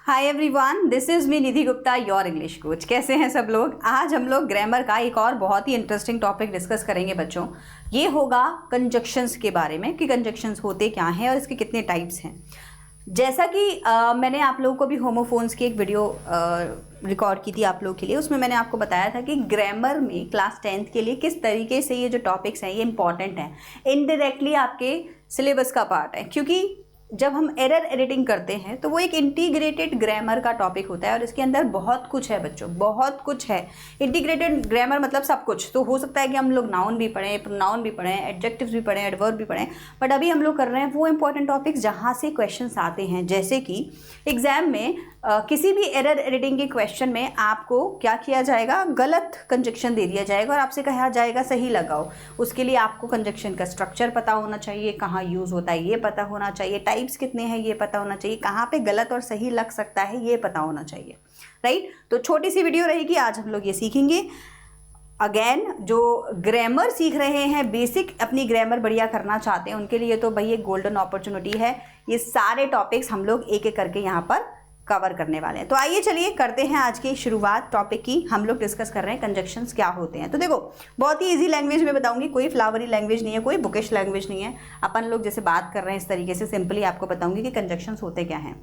Hi everyone, this is me Nidhi Gupta, your English coach. कैसे हैं सब लोग। आज हम लोग ग्रामर का एक और बहुत ही इंटरेस्टिंग टॉपिक डिस्कस करेंगे बच्चों। ये होगा कंजक्शंस के बारे में कि कंजक्शंस होते क्या हैं और इसके कितने टाइप्स हैं। जैसा कि मैंने आप लोगों को भी होमोफोन्स की एक वीडियो रिकॉर्ड की थी आप लोगों के लिए। उसमें मैंने आपको बताया था कि ग्रामर में क्लास 10th के लिए किस तरीके से ये जो टॉपिक्स हैं ये इंपॉर्टेंट हैं, इनडायरेक्टली आपके सिलेबस का पार्ट है। क्योंकि जब हम एरर एडिटिंग करते हैं तो वो एक इंटीग्रेटेड ग्रामर का टॉपिक होता है और इसके अंदर बहुत कुछ है बच्चों, बहुत कुछ है। इंटीग्रेटेड ग्रामर मतलब सब कुछ। तो हो सकता है कि हम लोग नाउन भी पढ़ें, प्रोनाउन भी पढ़ें, एडजेक्टिव्स भी पढ़ें, एडवर्ब भी पढ़ें, बट अभी हम लोग कर रहे हैं वो इंपॉर्टेंट टॉपिक्स जहाँ से क्वेश्चंस आते हैं। जैसे कि एग्जाम में किसी भी एरर एडिटिंग के क्वेश्चन में आपको क्या किया जाएगा, गलत कंजक्शन दे दिया जाएगा और आपसे कहा जाएगा सही लगाओ। उसके लिए आपको कंजक्शन का स्ट्रक्चर पता होना चाहिए, कहाँ यूज़ होता है ये पता होना चाहिए, टाइप्स कितने हैं ये पता होना चाहिए, कहाँ पे गलत और सही लग सकता है ये पता होना चाहिए, राइट। तो छोटी सी वीडियो रहेगी, आज हम लोग ये सीखेंगे। अगेन जो ग्रामर सीख रहे हैं, बेसिक अपनी ग्रामर बढ़िया करना चाहते हैं, उनके लिए तो भाई ये गोल्डन अपॉर्चुनिटी है। ये सारे टॉपिक्स हम लोग एक एक करके यहाँ पर कवर करने वाले हैं। तो आइए चलिए करते हैं आज की शुरुआत टॉपिक की। हम लोग डिस्कस कर रहे हैं कंजक्शंस क्या होते हैं। तो देखो, बहुत ही इजी लैंग्वेज में बताऊंगी, कोई फ्लावरी लैंग्वेज नहीं है, कोई बुकिश लैंग्वेज नहीं है। अपन लोग जैसे बात कर रहे हैं इस तरीके से सिंपली आपको बताऊंगी कि कंजक्शंस होते क्या हैं।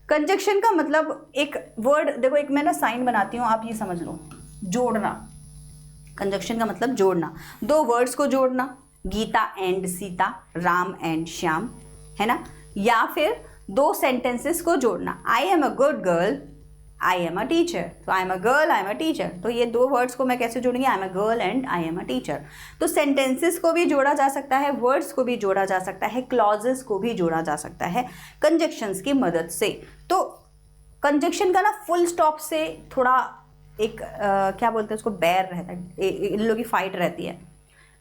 कंजक्शन का मतलब एक वर्ड, देखो एक मैं ना साइन बनाती हूँ, आप ये समझ लो, जोड़ना। कंजक्शन का मतलब जोड़ना, दो वर्ड्स को जोड़ना, गीता एंड सीता, राम एंड श्याम, है ना। या फिर दो सेंटेंसेस को जोड़ना, I am a good girl, I am a teacher. तो I am a girl, I am a teacher, तो ये दो वर्ड्स को मैं कैसे जोड़ूंगी, I am a girl and I am a teacher. तो सेंटेंसेस को भी जोड़ा जा सकता है, वर्ड्स को भी जोड़ा जा सकता है, क्लॉजेस को भी जोड़ा जा सकता है कंजक्शंस की मदद से। तो कंजक्शन का ना फुल स्टॉप से थोड़ा एक क्या बोलते हैं उसको, बैर रहता है, इन लोगों की फाइट रहती है।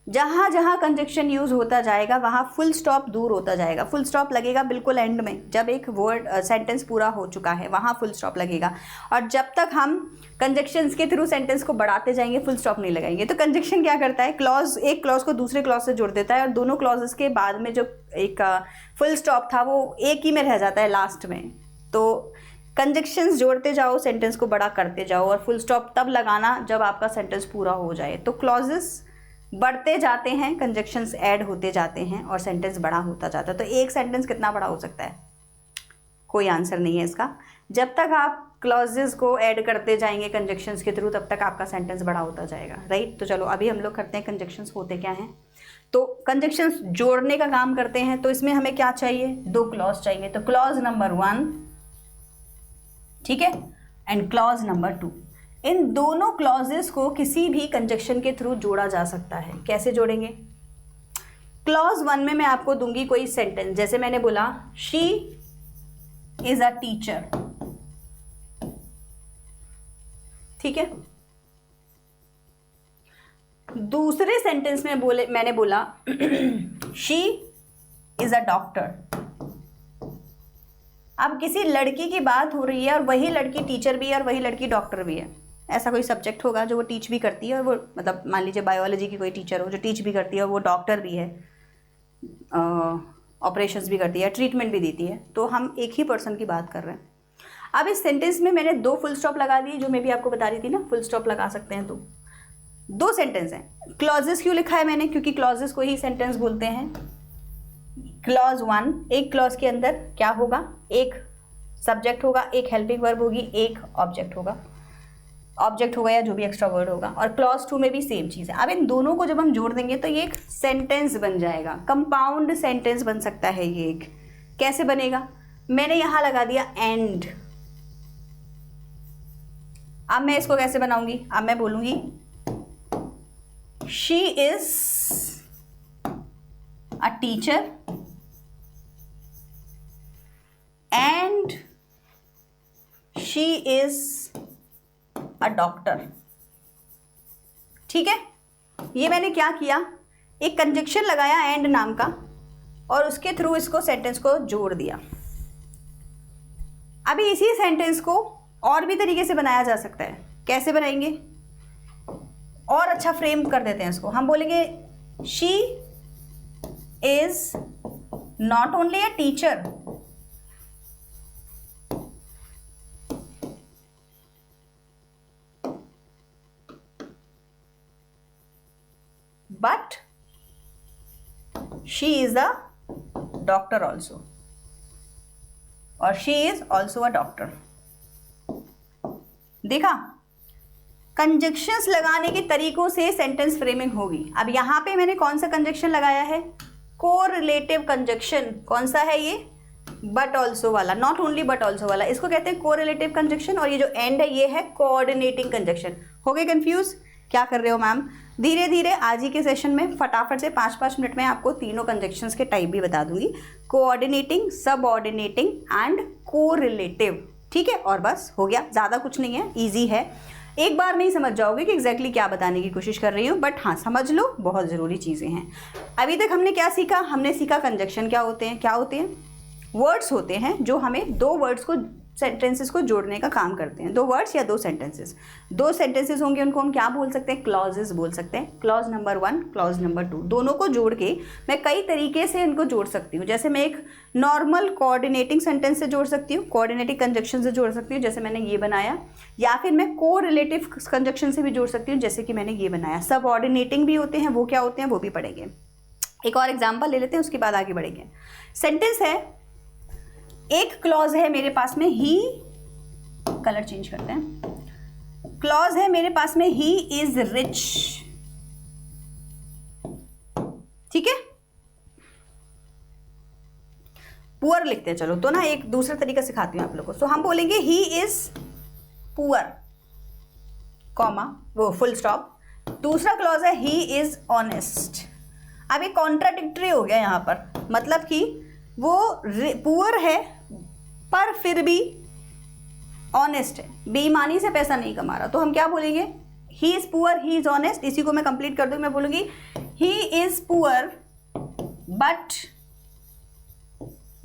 जहाँ जहाँ कंजक्शन यूज़ होता जाएगा वहाँ फुल स्टॉप दूर होता जाएगा। फुल स्टॉप लगेगा बिल्कुल एंड में, जब एक वर्ड सेंटेंस पूरा हो चुका है वहाँ फुल स्टॉप लगेगा। और जब तक हम कंजक्शंस के थ्रू सेंटेंस को बढ़ाते जाएंगे फुल स्टॉप नहीं लगाएंगे। तो कंजक्शन क्या करता है, क्लॉज, एक क्लॉज को दूसरे क्लॉज से जोड़ देता है और दोनों क्लॉजेस के बाद में जो एक फुल स्टॉप था वो एक ही में रह जाता है लास्ट में। तो कंजक्शंस जोड़ते जाओ, सेंटेंस को बड़ा करते जाओ, और फुल स्टॉप तब लगाना जब आपका सेंटेंस पूरा हो जाए। तो क्लॉजेस बढ़ते जाते हैं, कंजक्शंस ऐड होते जाते हैं और सेंटेंस बड़ा होता जाता है। तो एक सेंटेंस कितना बड़ा हो सकता है, कोई आंसर नहीं है इसका। जब तक आप क्लॉजेस को ऐड करते जाएंगे कंजक्शंस के थ्रू तब तक आपका सेंटेंस बड़ा होता जाएगा, राइट। तो चलो अभी हम लोग करते हैं कंजक्शंस होते क्या हैं। तो कंजक्शंस जोड़ने का काम करते हैं। तो इसमें हमें क्या चाहिए, दो क्लॉज चाहिए। तो क्लॉज नंबर 1, ठीक है, एंड क्लॉज नंबर 2। इन दोनों क्लॉजेस को किसी भी कंजक्शन के थ्रू जोड़ा जा सकता है। कैसे जोड़ेंगे, क्लॉज 1 में मैं आपको दूंगी कोई सेंटेंस, जैसे मैंने बोला शी इज अ टीचर, ठीक है। दूसरे सेंटेंस में मैंने बोला शी इज अ डॉक्टर। अब किसी लड़की की बात हो रही है और वही लड़की टीचर भी है और वही लड़की डॉक्टर भी है। ऐसा कोई सब्जेक्ट होगा जो वो टीच भी करती है और वो, मतलब मान लीजिए बायोलॉजी की कोई टीचर हो जो टीच भी करती है और वो डॉक्टर भी है, ऑपरेशंस भी करती है, ट्रीटमेंट भी देती है। तो हम एक ही पर्सन की बात कर रहे हैं। अब इस सेंटेंस में मैंने दो फुल स्टॉप लगा दिए, जो मैं भी आपको बता रही थी ना, फुल स्टॉप लगा सकते हैं। तो दो सेंटेंस हैं। क्लॉजेस क्यों लिखा है मैंने, क्योंकि क्लॉजेस को ही सेंटेंस बोलते हैं। क्लॉज 1, एक क्लॉज के अंदर क्या होगा, एक सब्जेक्ट होगा, एक हेल्पिंग वर्ब होगी, एक ऑब्जेक्ट होगा, या जो भी एक्स्ट्रा वर्ड होगा। और क्लॉज 2 में भी सेम चीज़ है। अब इन दोनों को जब हम जोड़ देंगे तो ये एक सेंटेंस बन जाएगा, कंपाउंड सेंटेंस बन सकता है ये एक। कैसे बनेगा, मैंने यहां लगा दिया एंड। अब मैं इसको कैसे बनाऊंगी, अब मैं बोलूंगी she is a teacher and she is a doctor, ठीक है। ये मैंने क्या किया, एक कंजक्शन लगाया एंड नाम का और उसके थ्रू इसको सेंटेंस को जोड़ दिया। अभी इसी सेंटेंस को और भी तरीके से बनाया जा सकता है। कैसे बनाएंगे, और अच्छा फ्रेम कर देते हैं इसको। हम बोलेंगे she is not only a teacher but she is a doctor also, और she is also a doctor. देखा, कंजक्शंस लगाने के तरीकों से सेंटेंस फ्रेमिंग होगी। अब यहां पे मैंने कौन सा कंजक्शन लगाया है? Correlative conjunction. कौन सा है ये? बट ऑल्सो वाला, नॉट ओनली बट ऑल्सो वाला, इसको कहते हैं कोरिलेटिव कंजक्शन। और ये जो एंड है ये है कोऑर्डिनेटिंग कंजक्शन। हो गए कंफ्यूज? क्या कर रहे हो मैम? धीरे धीरे आज ही के सेशन में फटाफट से 5-5 मिनट में आपको तीनों कंजक्शंस के टाइप भी बता दूंगी, कोऑर्डिनेटिंग, सबऑर्डिनेटिंग एंड कोरिलेटिव। ठीक है, और बस हो गया, ज़्यादा कुछ नहीं है, ईजी है। एक बार नहीं समझ जाओगे कि एग्जैक्टली क्या बताने की कोशिश कर रही हूँ, बट हाँ समझ लो, बहुत ज़रूरी चीज़ें हैं। अभी तक हमने क्या सीखा? हमने सीखा कंजक्शन क्या होते हैं। क्या होते हैं? वर्ड्स होते हैं जो हमें दो वर्ड्स को, सेंटेंसेस को जोड़ने का काम करते हैं। दो वर्ड्स या दो सेंटेंसेस, दो सेंटेंसेस होंगे, उनको हम क्या बोल सकते हैं? क्लॉजेस बोल सकते हैं। क्लॉज नंबर 1, क्लॉज नंबर 2, दोनों को जोड़ के मैं कई तरीके से इनको जोड़ सकती हूँ। जैसे मैं एक नॉर्मल कोऑर्डिनेटिंग सेंटेंस से जोड़ सकती हूँ, कोऑर्डिनेटिंग कंजक्शन से जोड़ सकती हूँ, जैसे मैंने ये बनाया, या फिर मैं कोरिलेटिव कंजक्शन से भी जोड़ सकती हूँ, जैसे कि मैंने ये बनाया। सबऑर्डिनेटिंग भी होते हैं, वो क्या होते हैं वो भी पढ़ेंगे। एक और एग्जाम्पल ले लेते हैं, उसके बाद आगे बढ़ेंगे। सेंटेंस है, एक क्लॉज है मेरे पास में, ही, कलर चेंज करते हैं, क्लॉज है मेरे पास में, ही इज रिच। ठीक है, पुअर लिखते हैं। चलो तो ना एक दूसरा तरीका सिखाती हूं आप लोगों को। तो हम बोलेंगे ही इज पुअर, कॉमा, वो फुल स्टॉप। दूसरा क्लॉज है, ही इज ऑनेस्ट। अब ये कॉन्ट्राडिक्टरी हो गया यहां पर, मतलब कि वो पुअर है पर फिर भी ऑनेस्ट है, बेईमानी से पैसा नहीं कमा रहा। तो हम क्या बोलेंगे? He is poor, he is honest. इसी को मैं कंप्लीट कर दूंगी, मैं बोलूंगी he is poor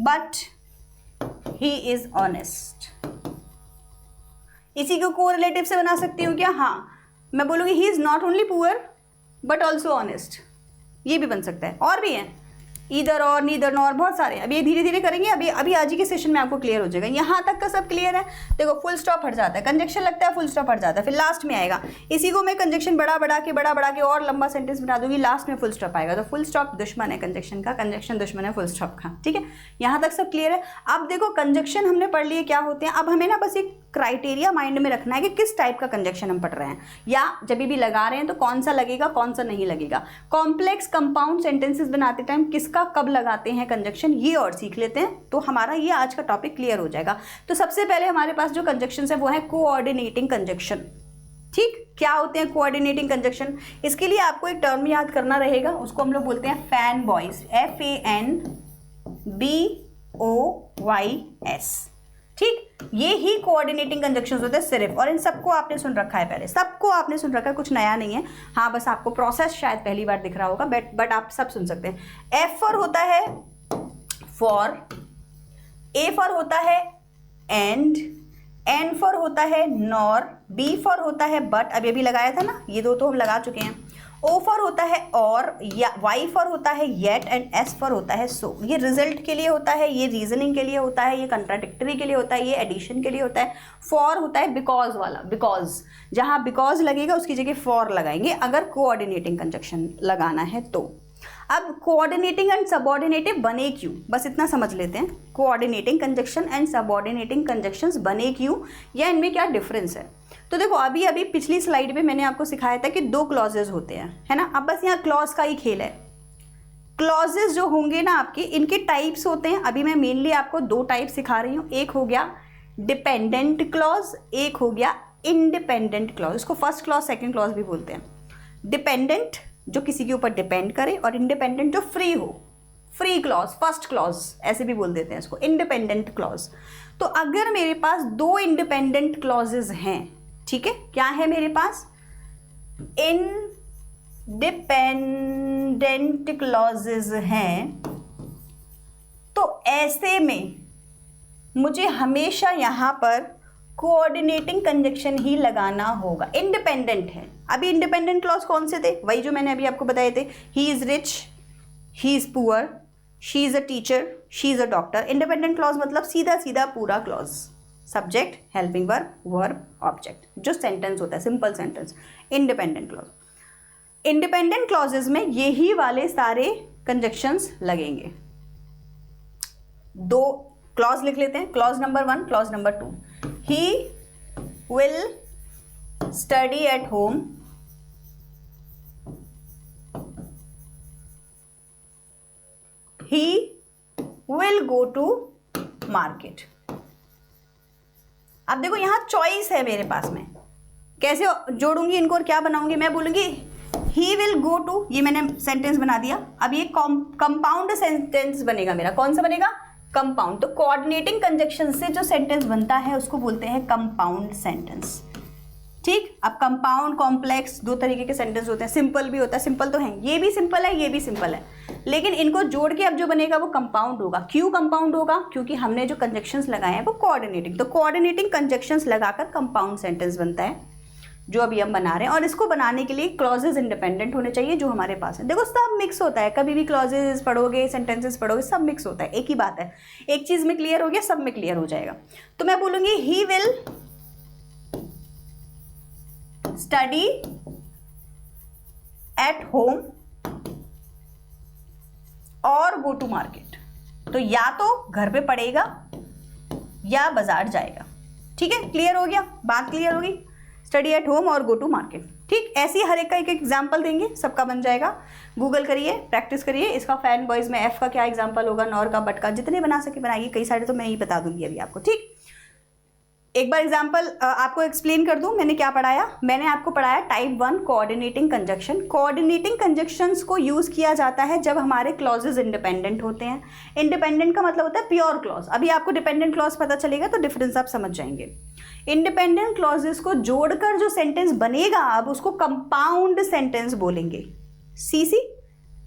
but he is honest. इसी को कोरिलेटिव से बना सकती हूँ क्या? हाँ, मैं बोलूंगी he is not only poor but also honest. ये भी बन सकता है, और भी है, ईदर और, नीदर नॉर, बहुत सारे। अब ये धीरे धीरे करेंगे, अभी आज ही के सेशन में आपको क्लियर हो जाएगा। यहाँ तक का सब क्लियर है? देखो, फुल स्टॉप हट जाता है, कंजक्शन लगता है, फुल स्टॉप हट जाता है, फिर लास्ट में आएगा। इसी को मैं कंजक्शन बढ़ा के और लंबा सेंटेंस बना दूंगी, लास्ट में फुल स्टॉप आएगा। तो फुल स्टॉप दुश्मन है कंजक्शन का, कंजक्शन दुश्मन है फुल स्टॉप का। ठीक है, यहाँ तक सब क्लियर है? अब देखो, कंजक्शन हमने पढ़ लिए क्या होते हैं। अब हमें ना बस एक क्राइटेरिया माइंड में रखना है कि किस टाइप का कंजक्शन हम पढ़ रहे हैं, या जब भी लगा रहे हैं तो कौन सा लगेगा, कौन सा नहीं लगेगा। कॉम्प्लेक्स कंपाउंड सेंटेंसेस बनाते टाइम किसका कब लगाते हैं कंजक्शन, ये और सीख लेते हैं, तो हमारा ये आज का टॉपिक क्लियर हो जाएगा। तो सबसे पहले हमारे पास जो कंजक्शन है वो है कोऑर्डिनेटिंग कंजक्शन। ठीक, क्या होते हैं कोऑर्डिनेटिंग कंजक्शन? इसके लिए आपको एक टर्म याद करना रहेगा, उसको हम लोग बोलते हैं फैन बॉयज, FANBOYS। ठीक, ये ही कोऑर्डिनेटिंग कंजक्शंस होते हैं सिर्फ, और इन सबको आपने सुन रखा है पहले, सबको आपने सुन रखा है, कुछ नया नहीं है। हाँ, बस आपको प्रोसेस शायद पहली बार दिख रहा होगा, बट आप सब सुन सकते हैं। F फॉर होता है फॉर, A फॉर होता है एंड, N फॉर होता है नॉर, B फॉर होता है बट, अब ये भी लगाया था ना, ये दो तो हम लगा चुके हैं। O फॉर होता है और, या Y फॉर होता है येट, एंड S फॉर होता है सो। ये रिजल्ट के लिए होता है, ये रीजनिंग के लिए होता है, ये कंट्राडिक्टरी के लिए होता है, ये एडिशन के लिए होता है। फॉर होता है बिकॉज वाला, बिकॉज, जहाँ बिकॉज लगेगा उसकी जगह फॉर लगाएंगे अगर कोऑर्डिनेटिंग कंजक्शन लगाना है तो। अब कोऑर्डिनेटिंग एंड सबऑर्डिनेटिव बने क्यों, बस इतना समझ लेते हैं। Coordinating conjunction and subordinating conjunctions बने क्यों, या इनमें क्या डिफरेंस है। तो देखो, अभी पिछली स्लाइड में मैंने आपको सिखाया था कि दो क्लॉजेज होते हैं, है ना। अब बस यहाँ क्लॉज का ही खेल है। क्लॉजेज जो होंगे ना आपके, इनके टाइप्स होते हैं। अभी मैं मेनली आपको दो टाइप सिखा रही हूँ, एक हो गया डिपेंडेंट क्लॉज, एक हो गया इंडिपेंडेंट क्लॉज। इसको फर्स्ट क्लॉज, सेकेंड क्लॉज भी बोलते हैं। डिपेंडेंट जो किसी के ऊपर डिपेंड करे, और इंडिपेंडेंट जो फ्री हो, फ्री क्लॉज, फर्स्ट क्लॉज ऐसे भी बोल देते हैं इसको, इंडिपेंडेंट क्लॉज। तो अगर मेरे पास दो इंडिपेंडेंट क्लॉजेज हैं, ठीक है, क्या है मेरे पास, इंडिपेंडेंट क्लॉजेज हैं, तो ऐसे में मुझे हमेशा यहां पर कोऑर्डिनेटिंग कंजक्शन ही लगाना होगा। इंडिपेंडेंट है, अभी इंडिपेंडेंट क्लॉज कौन से थे, वही जो मैंने अभी आपको बताए थे, he is rich, he is poor, she is a teacher, she is a doctor. Independent clause मतलब सीधा सीधा पूरा clause, subject, helping verb, verb, object, जो सेंटेंस होता है, simple sentence, independent clause. Independent clauses में यही वाले सारे कंजक्शंस लगेंगे। दो क्लॉज लिख लेते हैं, clause number 1, clause number 2। He will study at home, he will go to market। अब देखो यहां चॉइस है मेरे पास में, कैसे जोड़ूंगी इनको और क्या बनाऊंगी। मैं बोलूंगी he will go to, ये मैंने सेंटेंस बना दिया। अब ये कंपाउंड सेंटेंस बनेगा मेरा। कौन सा बनेगा? कंपाउंड। तो कोऑर्डिनेटिंग कंजक्शन से जो सेंटेंस बनता है उसको बोलते हैं कंपाउंड सेंटेंस। ठीक, अब कंपाउंड कॉम्प्लेक्स दो तरीके के सेंटेंस होते हैं, सिंपल भी होता है, सिंपल तो है, ये भी सिंपल है, ये भी सिंपल है, लेकिन इनको जोड़ के अब जो बनेगा वो कंपाउंड होगा। क्यों कंपाउंड होगा? क्योंकि हमने जो कंजक्शंस लगाए हैं वो कोऑर्डिनेटिंग, तो कोऑर्डिनेटिंग कंजक्शंस लगाकर कंपाउंड सेंटेंस बनता है जो अभी हम बना रहे हैं। और इसको बनाने के लिए क्लॉजेज इंडिपेंडेंट होने चाहिए जो हमारे पास है। देखो सब मिक्स होता है, कभी भी क्लॉजेज पढ़ोगे, सेंटेंसेस पढ़ोगे, सब मिक्स होता है। एक ही बात है, एक चीज में क्लियर हो गया, सब में क्लियर हो जाएगा। तो मैं बोलूंगी he will study at home और गो टू मार्केट। तो या तो घर पे पढ़ेगा या बाजार जाएगा। ठीक है, क्लियर हो गया, बात क्लियर होगी। स्टडी एट होम और गो टू मार्केट। ठीक, ऐसी हर एक का एक एग्जाम्पल देंगे, सबका बन जाएगा। गूगल करिए, प्रैक्टिस करिए। इसका फैन बॉयज में एफ का क्या एग्जाम्पल होगा, नॉर का, बट का, जितने बना सके बनाइए। कई सारे तो मैं ही बता दूंगी अभी आपको। ठीक, एक बार एग्जाम्पल आपको एक्सप्लेन कर दूं। मैंने क्या पढ़ाया? मैंने आपको पढ़ाया type 1 coordinating conjunction. Coordinating conjunctions को यूज किया जाता है जब हमारे क्लॉजेज इंडिपेंडेंट होते हैं। इंडिपेंडेंट का मतलब होता है प्योर क्लॉज। अभी आपको डिपेंडेंट क्लॉज पता चलेगा तो डिफरेंस आप समझ जाएंगे। इंडिपेंडेंट क्लॉजेस को जोड़कर जो सेंटेंस बनेगा अब उसको कंपाउंड सेंटेंस बोलेंगे। CC,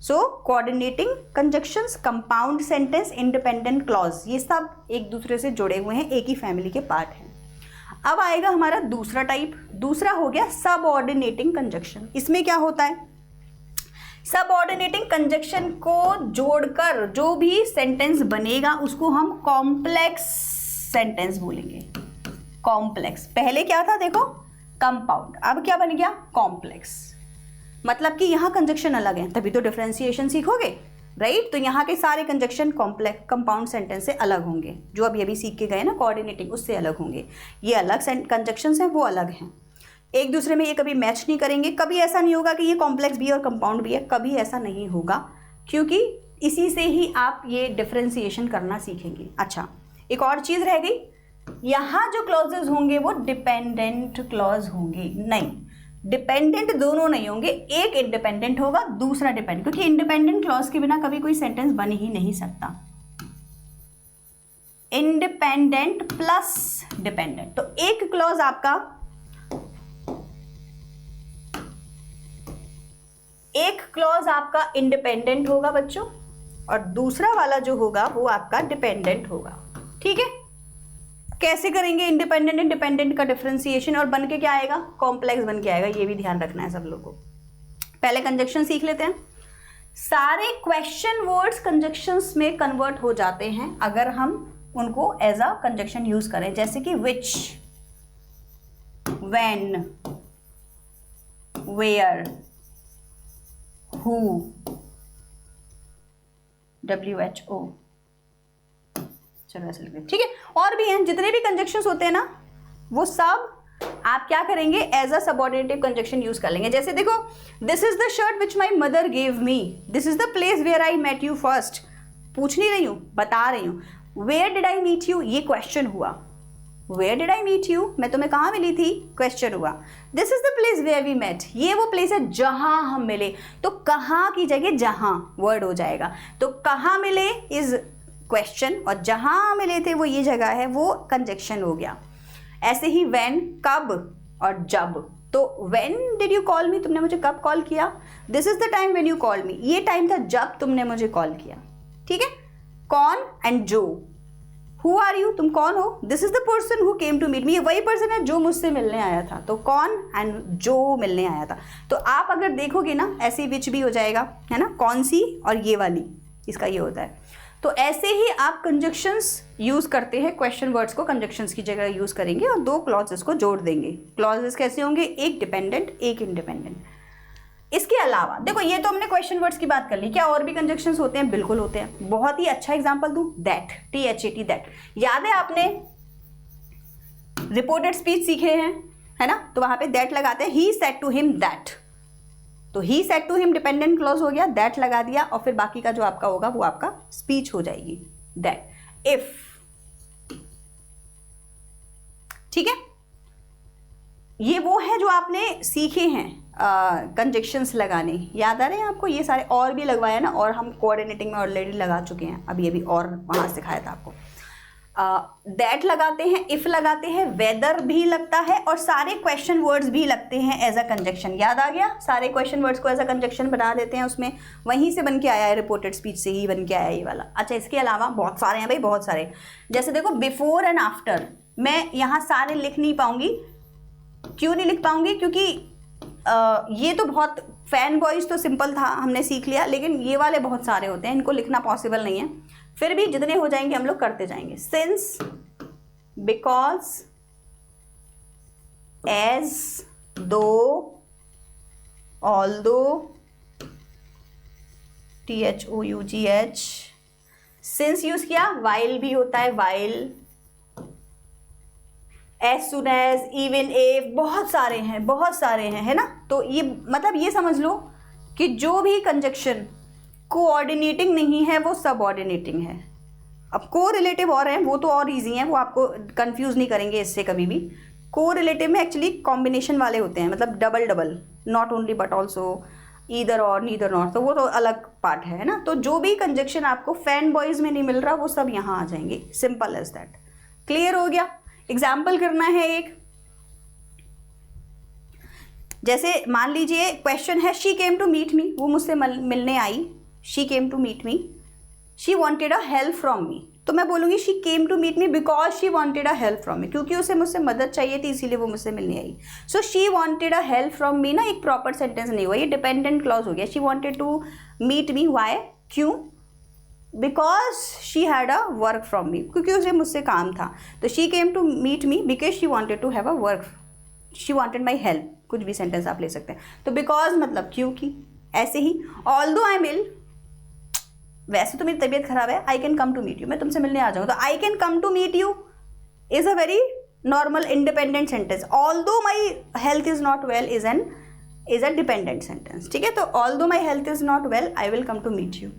so coordinating conjunctions, compound sentence, independent clause, ये सब एक दूसरे से जुड़े हुए हैं, एक ही फैमिली के पार्ट हैं। अब आएगा हमारा दूसरा टाइप। दूसरा हो गया सबऑर्डिनेटिंग कंजक्शन। इसमें क्या होता है? सबऑर्डिनेटिंग कंजक्शन को जोड़कर जो भी सेंटेंस बनेगा उसको हम कॉम्प्लेक्स सेंटेंस बोलेंगे। कॉम्प्लेक्स, पहले क्या था देखो, कंपाउंड, अब क्या बन गया? कॉम्प्लेक्स। मतलब कि यहाँ कंजक्शन अलग है, तभी तो डिफरेंशिएशन सीखोगे, राइट? तो यहाँ के सारे कंजक्शन कॉम्प्लेक्स कंपाउंड सेंटेंस से अलग होंगे। जो अभी सीख के गए ना कोऑर्डिनेटिंग, उससे अलग होंगे। ये अलग कंजक्शंस हैं, वो अलग हैं, एक दूसरे में ये कभी मैच नहीं करेंगे। कभी ऐसा नहीं होगा कि ये कॉम्प्लेक्स भी है और कंपाउंड भी है, कभी ऐसा नहीं होगा, क्योंकि इसी से ही आप ये डिफरेंशिएशन करना सीखेंगे। अच्छा, एक और चीज़ रह गई, यहाँ जो क्लॉजेज होंगे वो डिपेंडेंट क्लॉज होंगे। नहीं, डिपेंडेंट दोनों नहीं होंगे, एक इंडिपेंडेंट होगा, दूसरा डिपेंडेंट, क्योंकि इंडिपेंडेंट क्लॉज के बिना कभी कोई सेंटेंस बन ही नहीं सकता। इंडिपेंडेंट प्लस डिपेंडेंट, तो एक क्लॉज आपका, एक क्लॉज आपका इंडिपेंडेंट होगा बच्चों, और दूसरा वाला जो होगा वो आपका डिपेंडेंट होगा। ठीक है, कैसे करेंगे इंडिपेंडेंट इंडिपेंडेंट का डिफरेंशिएशन, और बन के क्या आएगा? कॉम्प्लेक्स बन के आएगा। ये भी ध्यान रखना है सब लोगों को। पहले कंजक्शन सीख लेते हैं। सारे क्वेश्चन वर्ड्स कंजक्शंस में कन्वर्ट हो जाते हैं अगर हम उनको एज अ कंजक्शन यूज करें, जैसे कि विच, व्हेन, वेयर, हु, WHO। चलो ऐसे लिख, ठीक है। और भी हैं, जितने भी कंजक्शंस होते हैं ना वो सब आप क्या करेंगे? As a subordinative conjunction use कर लेंगे। जैसे देखो, this is the shirt which my mother gave me, this is the place where I met you first. पूछ नहीं रही हूँ, बता रही हूँ। Where did I meet you, ये क्वेश्चन हुआ। Where did I meet you, मैं तुम्हें कहाँ मिली थी, क्वेश्चन हुआ। This is the place where we met, ये वो प्लेस है जहां हम मिले। तो कहाँ की जगह जहां वर्ड हो जाएगा। तो कहाँ मिले इज क्वेश्चन, और जहां मिले थे वो ये जगह है, वो कंजक्शन हो गया। ऐसे ही व्हेन, कब और जब। तो व्हेन डिड यू कॉल मी, तुमने मुझे कब कॉल किया। This is the time when you call मी, ये टाइम था जब तुमने मुझे कॉल किया। ठीक है। कौन एंड जो। हु आर यू, तुम कौन हो। This is the person who came to meet me, ये वही पर्सन है जो मुझसे मिलने आया था। तो कौन एंड जो मिलने आया था। तो आप अगर देखोगे ना, ऐसे विच भी हो जाएगा, है ना, कौन सी और ये वाली, इसका ये होता है। तो ऐसे ही आप कंजक्शंस यूज करते हैं, क्वेश्चन वर्ड्स को कंजक्शंस की जगह यूज करेंगे और दो क्लॉजेस को जोड़ देंगे। क्लॉजेस कैसे होंगे? एक डिपेंडेंट, एक इंडिपेंडेंट। इसके अलावा देखो, ये तो हमने क्वेश्चन वर्ड्स की बात कर ली, क्या और भी कंजक्शंस होते हैं? बिल्कुल होते हैं। बहुत ही अच्छा एग्जांपल दूं, दैट, THAT, दैट। याद है आपने रिपोर्टेड स्पीच सीखे हैं, है ना? तो वहां पे दैट लगाते हैं, he said to him that, तो he said to him dependent clause हो गया, दैट लगा दिया, और फिर बाकी का जो आपका होगा वो आपका स्पीच हो जाएगी, दैट। इफ, ठीक है, ये वो है जो आपने सीखे हैं कंजक्शंस लगाने, याद आ रहे हैं आपको? ये सारे और भी लगवाया ना, और हम कोऑर्डिनेटिंग में ऑलरेडी लगा चुके हैं, अभी और वहाँ सिखाया था आपको। दैट लगाते हैं, इफ लगाते हैं, वेदर भी लगता है, और सारे क्वेश्चन वर्ड्स भी लगते हैं एज अ कंजक्शन। याद आ गया? सारे क्वेश्चन वर्ड्स को एज अ कंजक्शन बना देते हैं, उसमें वहीं से बन के आया है, रिपोर्टेड स्पीच से ही बन के आया ये वाला। अच्छा, इसके अलावा बहुत सारे हैं भाई, बहुत सारे। जैसे देखो, बिफोर एंड आफ्टर, मैं यहाँ सारे लिख नहीं पाऊंगी। क्यों नहीं लिख पाऊंगी? क्योंकि ये तो बहुत फैन बॉयज तो सिंपल था, हमने सीख लिया, लेकिन ये वाले बहुत सारे होते हैं, इनको लिखना पॉसिबल नहीं है। फिर भी जितने हो जाएंगे हम लोग करते जाएंगे। Since, because, as, though, although, THOUGH। Since use किया, वाइल भी होता है, while, as soon as, even if, बहुत सारे हैं, बहुत सारे हैं, है ना? तो ये मतलब ये समझ लो कि जो भी कंजक्शन कोऑर्डिनेटिंग नहीं है वो सबऑर्डिनेटिंग है। अब को रिलेटिव और हैं, वो तो और इजी हैं, वो आपको कंफ्यूज नहीं करेंगे इससे कभी भी। को रिलेटिव में एक्चुअली कॉम्बिनेशन वाले होते हैं, मतलब double double, not only but also, either और, नीदर नॉट, तो वो तो अलग पार्ट है ना? तो जो भी कंजक्शन आपको फैन बॉयज में नहीं मिल रहा वो सब यहाँ आ जाएंगे, सिंपल एज दैट। क्लियर हो गया? एग्जाम्पल करना है एक, जैसे मान लीजिए क्वेश्चन है, she came to meet me, वो मुझसे मिलने आई, she came to meet me, she wanted a help from me. तो मैं बोलूँगी she came to meet me because she wanted a help from me, क्योंकि उसे मुझसे मदद चाहिए थी इसीलिए वो मुझसे मिलने आई। So she wanted a help from me ना, एक प्रॉपर सेंटेंस नहीं हुआ, ये डिपेंडेंट क्लॉज हो गया। She wanted to meet me, why, क्यों? Because she had a work from me, क्योंकि उसे मुझसे काम था। तो she came to meet me because she wanted to have a work, she wanted my help, कुछ भी सेंटेंस आप ले सकते हैं। तो बिकॉज मतलब क्योंकि। ऐसे ही ऑल्दो आई एम इल, वैसे तो मेरी तबीयत खराब है, I can come to meet you, मैं तुमसे मिलने आ जाऊँ, तो I can come to meet you is a very normal independent sentence. Although my health is not well is a dependent sentence, ठीक है? तो although my health is not well I will come to meet you.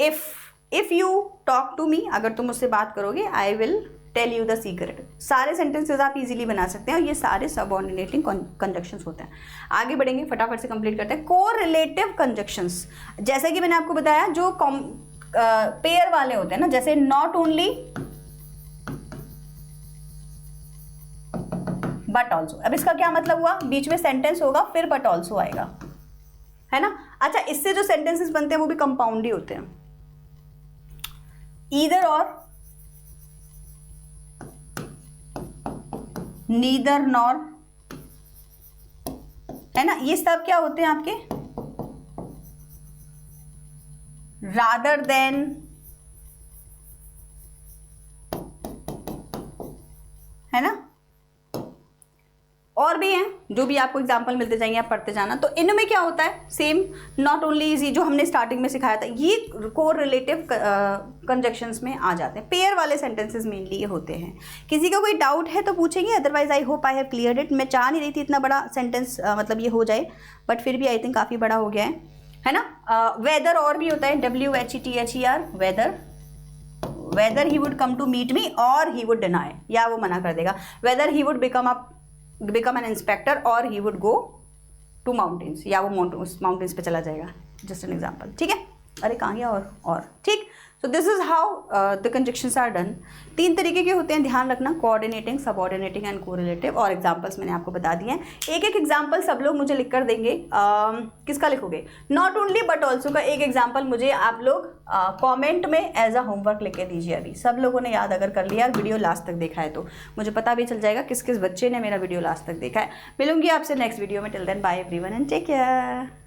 If you talk to me, अगर तुम मुझसे बात करोगे, I will tell you the secret. सारे sentences आप इजीली बना सकते हैं, और ये सारे सबऑर्डिनेटिंग कंजक्शंस होते हैं। आगे बढ़ेंगे, फटाफट से कंप्लीट करते हैं। कोरिलेटिव कंजक्शंस, जैसे कि मैंने आपको बताया, जो पेयर वाले होते हैं ना, जैसे नॉट ओनली बट ऑल्सो। अब इसका क्या मतलब हुआ? बीच में सेंटेंस होगा, फिर बट ऑल्सो आएगा, है ना? अच्छा, इससे जो सेंटेंसेस बनते हैं वो भी कंपाउंड ही होते हैं। ईदर और, नीदर नॉर, है ना? ये सब क्या होते हैं आपके? रादर देन, है ना? और भी हैं, जो भी आपको एग्जाम्पल मिलते जाएंगे, आप पढ़ते जाना। तो इनमें क्या होता है? सेम, नॉट ओनली इजी, जो हमने स्टार्टिंग में सिखाया था, ये कोरिलेटिव कंजक्शंस में आ जाते हैं। पेयर वाले सेंटेंसेस मेनली ये होते हैं। किसी का कोई डाउट है तो पूछेंगे, otherwise I hope I have cleared it. मैं चाह नहीं रही थी इतना बड़ा सेंटेंस मतलब ये हो जाए, बट फिर भी आई थिंक काफ़ी बड़ा हो गया है ना? वेदर और भी होता है, WHETHER, whether, whether he would come to meet me और ही वुड डिनाई, या वो मना कर देगा। Whether he would become an inspector और he would go to mountains, या वो माउंटेन्स पे चला जाएगा। जस्ट एन एग्जाम्पल, ठीक है? अरे कहाँ गया? और ठीक। So this is how the conjunctions are done. 3 तरीके के होते हैं, ध्यान रखना, कोऑर्डिनेटिंग, सबऑर्डिनेटिंग एंड कोरिलेटिव। और एग्जांपल्स मैंने आपको बता दिए हैं। एक एक एग्जांपल सब लोग मुझे लिख कर देंगे। किसका लिखोगे? नॉट ओनली बट ऑल्सो का एक एग्जांपल मुझे आप लोग कमेंट में एज अ होमवर्क लिख के दीजिए। अभी सब लोगों ने याद अगर कर लिया, वीडियो लास्ट तक देखा है तो मुझे पता भी चल जाएगा किस किस बच्चे ने मेरा वीडियो लास्ट तक देखा है। मिलूंगी आपसे नेक्स्ट वीडियो में। Till then bye everyone and take care.